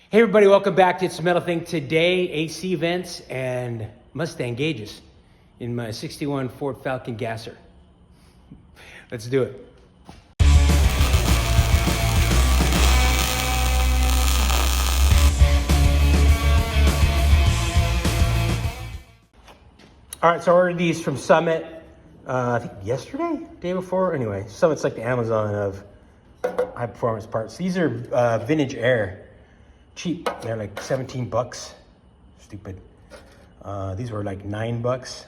Hey everybody, welcome back to It's a Metal Thing. Today, AC vents and Mustang gauges in my 61 Ford Falcon Gasser. Let's do it. All right, so I ordered these from Summit, I think yesterday, day before. Anyway, Summit's like the Amazon of high performance parts. These are vintage air. Cheap, they're like 17 bucks. Stupid. These were like $9.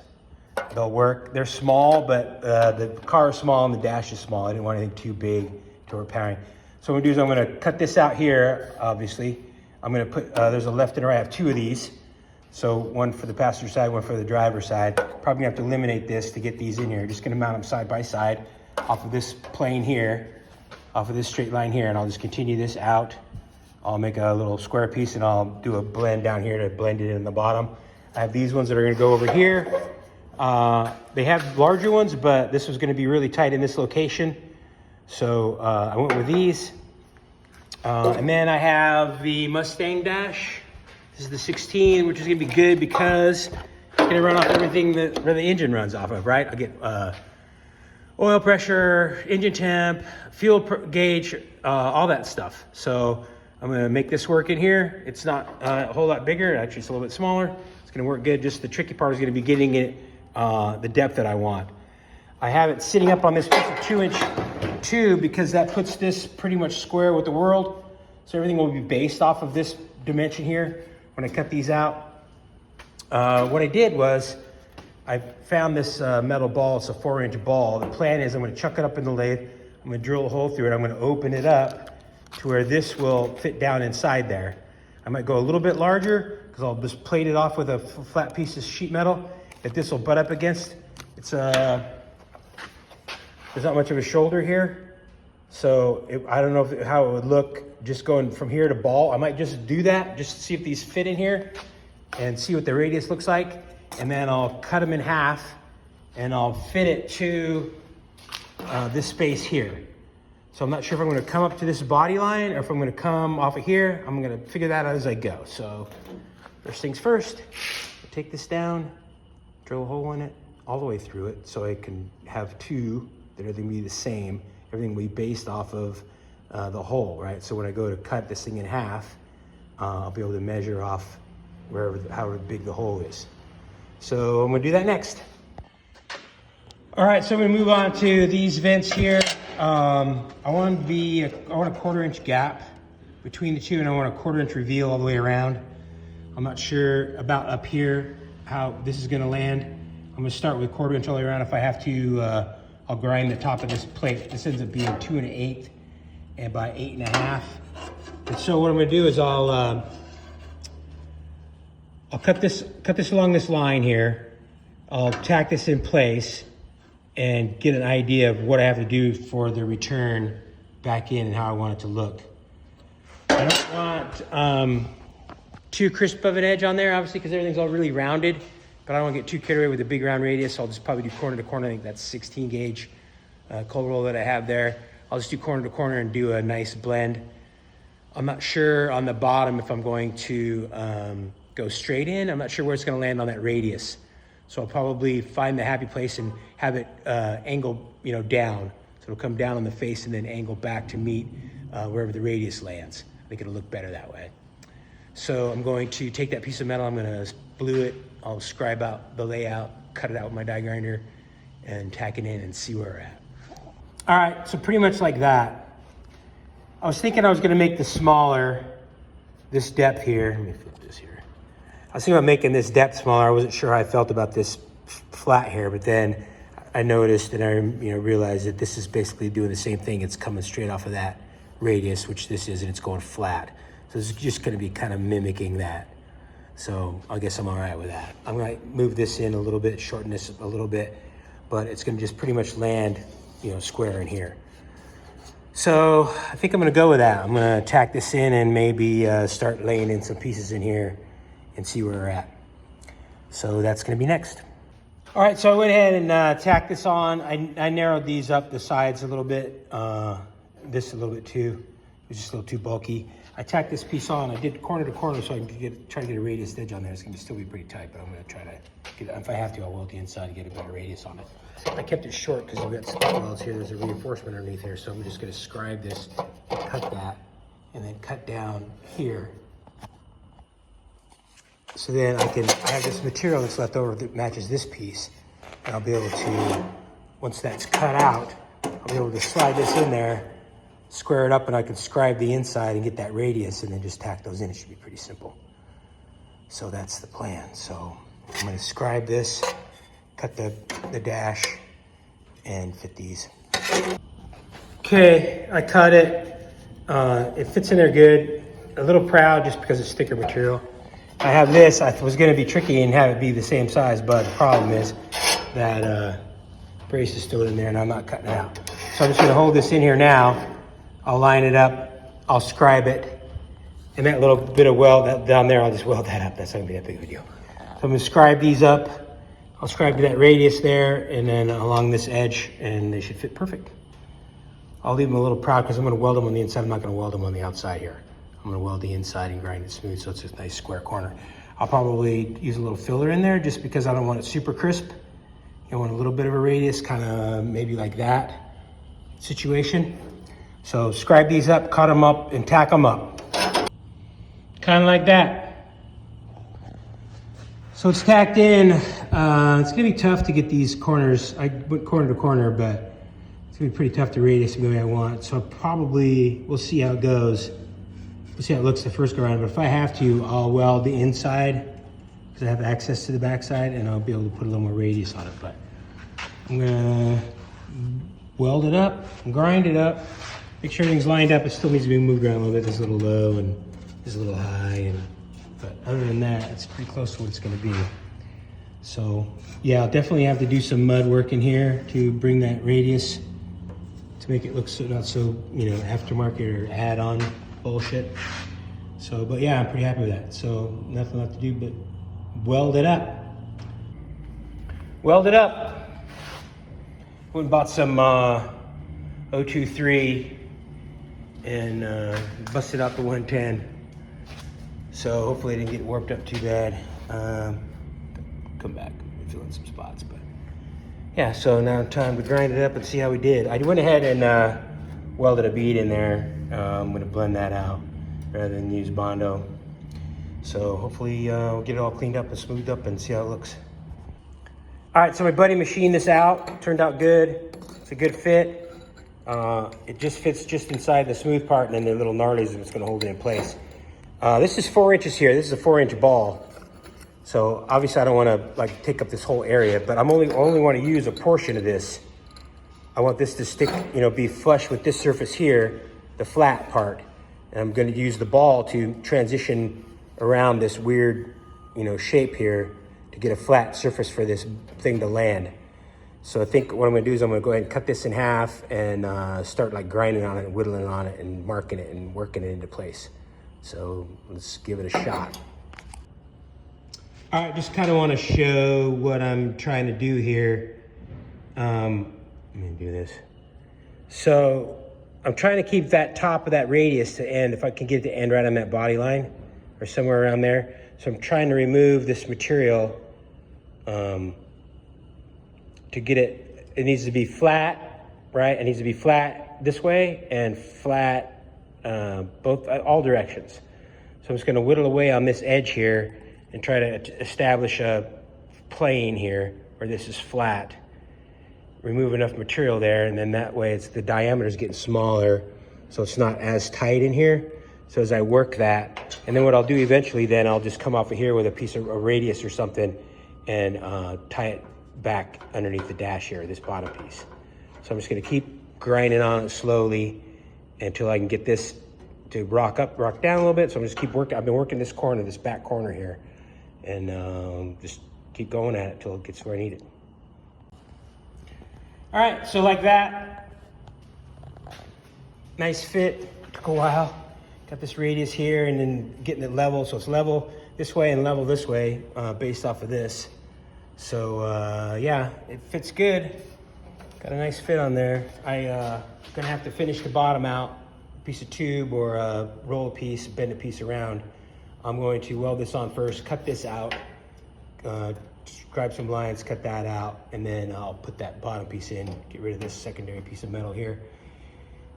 They'll work. They're small, but the car is small and the dash is small. I didn't want anything too big to overpowering. So what I'm gonna do is I'm gonna cut this out here, obviously. I'm gonna put, there's a left and a right. I have two of these. So one for the passenger side, one for the driver's side. Probably gonna have to eliminate this to get these in here. Just gonna mount them side by side off of this plane here, off of this straight line here, and I'll just continue this out. I'll make a little square piece and I'll do a blend down here to blend it in the bottom. I have these ones that are gonna go over here. They have larger ones, but this was gonna be really tight in this location. So I went with these. And then I have the Mustang dash. This is the 16, which is gonna be good because it's gonna run off everything that where the engine runs off of, right? I'll get oil pressure, engine temp, fuel gauge, all that stuff. So I'm gonna make this work in here. It's not a whole lot bigger, actually it's a little bit smaller. It's gonna work good. Just the tricky part is gonna be getting it the depth that I want. I have it sitting up on this piece of 2-inch tube because that puts this pretty much square with the world. So everything will be based off of this dimension here when I cut these out. What I did was I found this metal ball. It's a 4-inch ball. The plan is I'm gonna chuck it up in the lathe. I'm gonna drill a hole through it. I'm gonna open it up to where this will fit down inside there. I might go a little bit larger because I'll just plate it off with a flat piece of sheet metal that this will butt up against. It's there's not much of a shoulder here. So I don't know how it would look just going from here to ball. I might just do that just to see if these fit in here and see what the radius looks like. And then I'll cut them in half and I'll fit it to this space here. So I'm not sure if I'm gonna come up to this body line or if I'm gonna come off of here. I'm gonna figure that out as I go. So first things first, take this down, drill a hole in it all the way through it so I can have two that are gonna be the same. Everything will be based off of the hole, right? So when I go to cut this thing in half, I'll be able to measure off however big the hole is. So I'm gonna do that next. All right, so I'm gonna move on to these vents here. I want a 1/4-inch gap between the two, and I want a 1/4-inch reveal all the way around. I'm not sure about up here how this is gonna land. I'm gonna start with 1/4-inch all the way around. If I have to, I'll grind the top of this plate. This ends up being 2 1/8 and by 8 1/2. And so what I'm gonna do is I'll cut this along this line here. I'll tack this in place and get an idea of what I have to do for the return back in and how I want it to look. I don't want too crisp of an edge on there, obviously, because everything's all really rounded, but I don't want to get too carried away with the big round radius. So I'll just probably do corner to corner. I think that's 16 gauge cold roll that I have there. I'll just do corner to corner and do a nice blend. I'm not sure on the bottom if I'm going to go straight in. I'm not sure where it's going to land on that radius. So I'll probably find the happy place and have it angle, down. So it'll come down on the face and then angle back to meet wherever the radius lands. I think it'll look better that way. So I'm going to take that piece of metal, I'm gonna blue it, I'll scribe out the layout, cut it out with my die grinder, and tack it in and see where we're at. All right, so pretty much like that. I was thinking I was gonna make this smaller, this depth here. Let me flip this here. I was thinking about making this depth smaller. I wasn't sure how I felt about this flat here, but then I noticed and I realized that this is basically doing the same thing. It's coming straight off of that radius, which this is, and it's going flat. So it's just gonna be kind of mimicking that. So I guess I'm all right with that. I'm gonna move this in a little bit, shorten this a little bit, but it's gonna just pretty much land, square in here. So I think I'm gonna go with that. I'm gonna tack this in and maybe start laying in some pieces in here and see where we're at. So that's gonna be next. All right, so I went ahead and tacked this on. I narrowed these up, the sides a little bit, this a little bit too. It was just a little too bulky. I tacked this piece on. I did corner to corner so I can try to get a radius edge on there. It's gonna still be pretty tight, but I'm gonna try to get, if I have to, I'll weld the inside and get a better radius on it. I kept it short because we've got spot welds here. There's a reinforcement underneath here, so I'm just gonna scribe this, cut that, and then cut down here. So then I have this material that's left over that matches this piece, and I'll be able to, once that's cut out, I'll be able to slide this in there, square it up, and I can scribe the inside and get that radius and then just tack those in. It should be pretty simple. So that's the plan. So I'm gonna scribe this, cut the dash, and fit these. Okay, I cut it. It fits in there good. A little proud just because it's thicker material. I have this. I was gonna be tricky and have it be the same size, but the problem is that brace is still in there and I'm not cutting it out. So I'm just gonna hold this in here now. I'll line it up, I'll scribe it, and that little bit of weld that down there, I'll just weld that up. That's not gonna be that big of a deal. So I'm gonna scribe these up. I'll scribe that radius there and then along this edge, and they should fit perfect. I'll leave them a little proud because I'm gonna weld them on the inside. I'm not gonna weld them on the outside here. I'm gonna weld the inside and grind it smooth so it's a nice square corner. I'll probably use a little filler in there just because I don't want it super crisp. I want a little bit of a radius, kind of maybe like that situation. So scribe these up, cut them up, and tack them up. Kind of like that. So it's tacked in. It's gonna be tough to get these corners. I went corner to corner, but it's gonna be pretty tough to radius the way I want. So probably, we'll see how it goes. We'll see how it looks the first go around. But if I have to, I'll weld the inside because I have access to the backside, and I'll be able to put a little more radius on it. But I'm gonna weld it up, grind it up. Make sure everything's lined up. It still needs to be moved around a little bit. This is a little low and this is a little high. But other than that, it's pretty close to what it's gonna be. So yeah, I'll definitely have to do some mud work in here to bring that radius to make it look not so, aftermarket or add-on bullshit. So, but yeah, I'm pretty happy with that. So nothing left to do but weld it up. Weld it up. Went and bought some 023 and busted out the 110. So hopefully it didn't get warped up too bad. Come back, fill in some spots, but yeah, so now time to grind it up and see how we did. I went ahead and welded a bead in there. I'm gonna blend that out rather than use Bondo. So hopefully we'll get it all cleaned up and smoothed up and see how it looks. All right, so my buddy machined this out. Turned out good. It's a good fit. It just fits just inside the smooth part, and then the little gnarlies that's gonna hold it in place. This is 4 inches here. This is a 4-inch ball. So obviously I don't wanna take up this whole area, but I'm only wanna use a portion of this. I want this to stick, be flush with this surface here, the flat part. And I'm gonna use the ball to transition around this weird, shape here to get a flat surface for this thing to land. So I think what I'm gonna do is I'm gonna go ahead and cut this in half and start grinding on it and whittling on it and marking it and working it into place. So let's give it a shot. All right, just kind of want to show what I'm trying to do here. Let me do this. So I'm trying to keep that top of that radius to end, if I can get it to end right on that body line or somewhere around there. So I'm trying to remove this material to get it. It needs to be flat, right? It needs to be flat this way and flat all directions. So I'm just going to whittle away on this edge here and try to establish a plane here where this is flat. Remove enough material there, and then that way the diameter is getting smaller, so it's not as tight in here. So as I work that, and then what I'll do eventually, then I'll just come off of here with a piece of a radius or something and tie it back underneath the dash here, this bottom piece. So I'm just gonna keep grinding on it slowly until I can get this to rock down a little bit. So I'm just keep working. I've been working this corner, this back corner here, and just keep going at it till it gets where I need it. All right, so like that, nice fit. Took a while. Got this radius here, and then getting it level, so it's level this way and level this way, based off of this. So yeah, it fits good. Got a nice fit on there. I gonna have to finish the bottom out, piece of tube or a roll a piece, bend a piece around, I'm going to weld this on first, cut this out, grab some lines, cut that out, and then I'll put that bottom piece in, get rid of this secondary piece of metal here.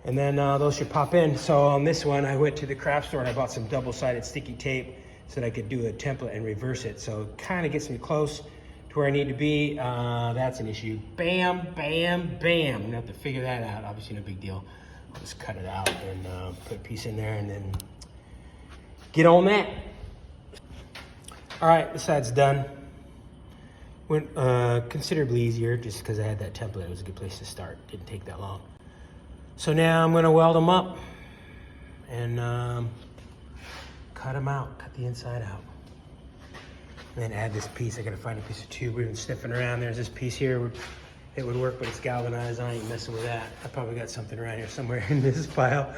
And then those should pop in. So on this one, I went to the craft store and I bought some double-sided sticky tape so that I could do a template and reverse it. So it kind of gets me close to where I need to be. That's an issue. Bam, bam, bam. I'm gonna have to figure that out. Obviously no big deal. I'll just cut it out and put a piece in there and then get on that. All right, this side's done. Went considerably easier just because I had that template. It was a good place to start. Didn't take that long. So now I'm gonna weld them up and cut them out, cut the inside out. And then add this piece. I gotta find a piece of tube. We've been sniffing around. There's this piece here. It would work, but it's galvanized. I ain't messing with that. I probably got something around here somewhere in this pile.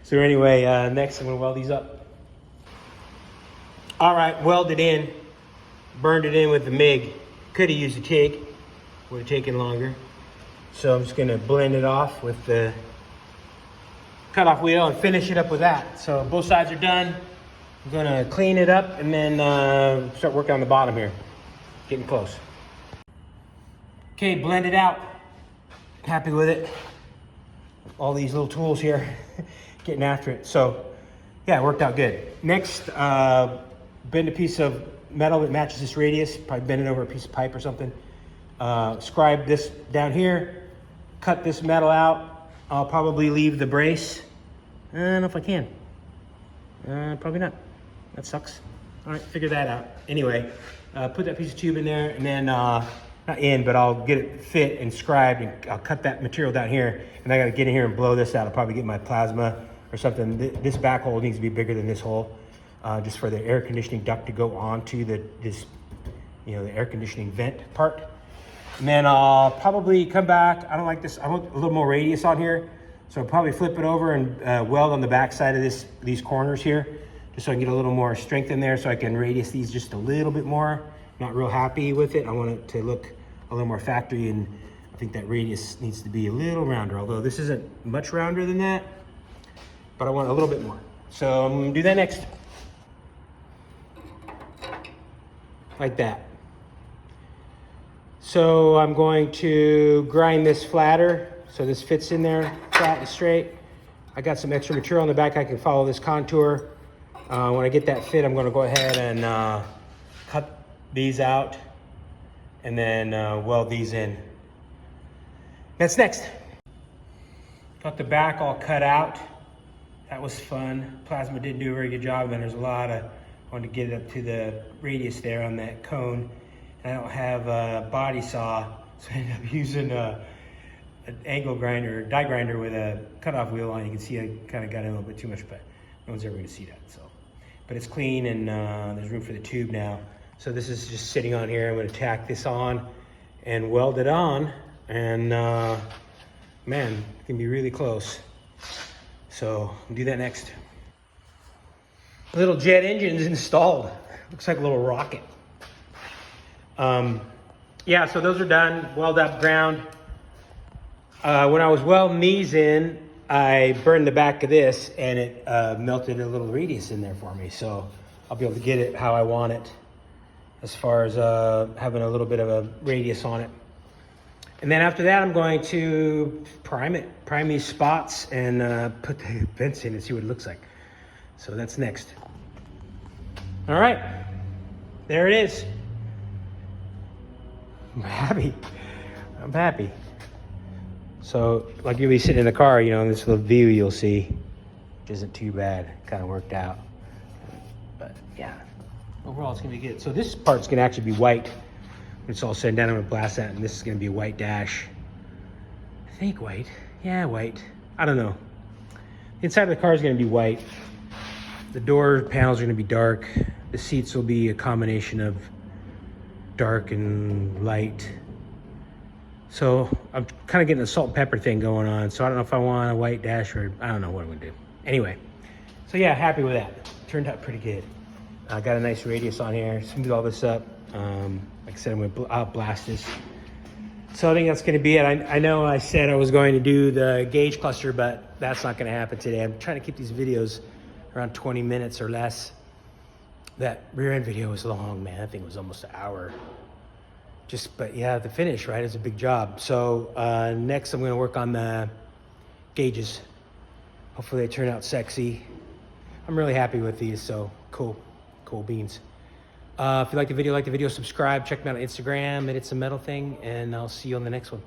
So anyway, next I'm gonna weld these up. All right, welded in. Burned it in with the MIG. Could have used a TIG. Would have taken longer. So I'm just gonna blend it off with the cutoff wheel and finish it up with that. So both sides are done. I'm gonna clean it up and then start working on the bottom here. Getting close. Okay, blend it out. Happy with it. All these little tools here, getting after it. So yeah, it worked out good. Next, bend a piece of metal that matches this radius, probably bend it over a piece of pipe or something. Scribe this down here, cut this metal out. I'll probably leave the brace. I don't know if I can. Probably not. That sucks. All right, figure that out. Anyway, put that piece of tube in there and then, not in, but I'll get it fit and scribed and I'll cut that material down here and I gotta get in here and blow this out. I'll probably get my plasma or something. This back hole needs to be bigger than this hole, just for the air conditioning duct to go onto the air conditioning vent part. And then I'll probably come back. I don't like this. I want a little more radius on here. So I'll probably flip it over and weld on the back side of these corners here, just so I can get a little more strength in there so I can radius these just a little bit more. Not real happy with it. I want it to look a little more factory, and I think that radius needs to be a little rounder, although this isn't much rounder than that, but I want a little bit more. So I'm gonna do that next. Like that. So I'm going to grind this flatter so this fits in there flat and straight. I got some extra material on the back. I can follow this contour. When I get that fit, I'm gonna go ahead and cut these out and then weld these in. That's next. Got the back all cut out. That was fun. Plasma didn't do a very good job, and there's a lot of, I wanted to get it up to the radius there on that cone. And I don't have a body saw, so I ended up using an angle grinder, die grinder with a cutoff wheel on. You can see I kind of got in a little bit too much, but no one's ever gonna see that. So, but it's clean and there's room for the tube now. So this is just sitting on here. I'm gonna tack this on and weld it on, and man, it can be really close. So I'll do that next. Little jet engine is installed. Looks like a little rocket. Yeah, so those are done, weld up, ground. When I was welding these in, I burned the back of this and it melted a little radius in there for me. So I'll be able to get it how I want it, as far as having a little bit of a radius on it. And then after that, I'm going to prime these spots and put the vents in and see what it looks like. So that's next. All right, there it is. I'm happy. I'm happy. So like you'll be sitting in the car, you know, in this little view you'll see, which isn't too bad. Kind of worked out. But yeah, overall it's gonna be good. So this part's gonna actually be white. When it's all said and done, I'm gonna blast that, and this is gonna be a white dash. I think white. Yeah, white. I don't know. The inside of the car is gonna be white. The door panels are gonna be dark. The seats will be a combination of dark and light. So I'm kind of getting a salt and pepper thing going on. So I don't know if I want a white dash or I don't know what I'm gonna do. Anyway, so yeah, happy with that. Turned out pretty good. I got a nice radius on here. Smooth all this up. Like I said, I'll blast this So I think that's going to be it. I know I said I was going to do the gauge cluster, but that's not going to happen today. I'm trying to keep these videos around 20 minutes or less. That rear end video was long, man. I think it was almost an hour. But yeah, the finish, right, is a big job. So next I'm going to work on the gauges. Hopefully they turn out sexy. I'm really happy with these, so cool beans. If you like the video, subscribe. Check me out on Instagram, It's a Metal Thing, and I'll see you on the next one.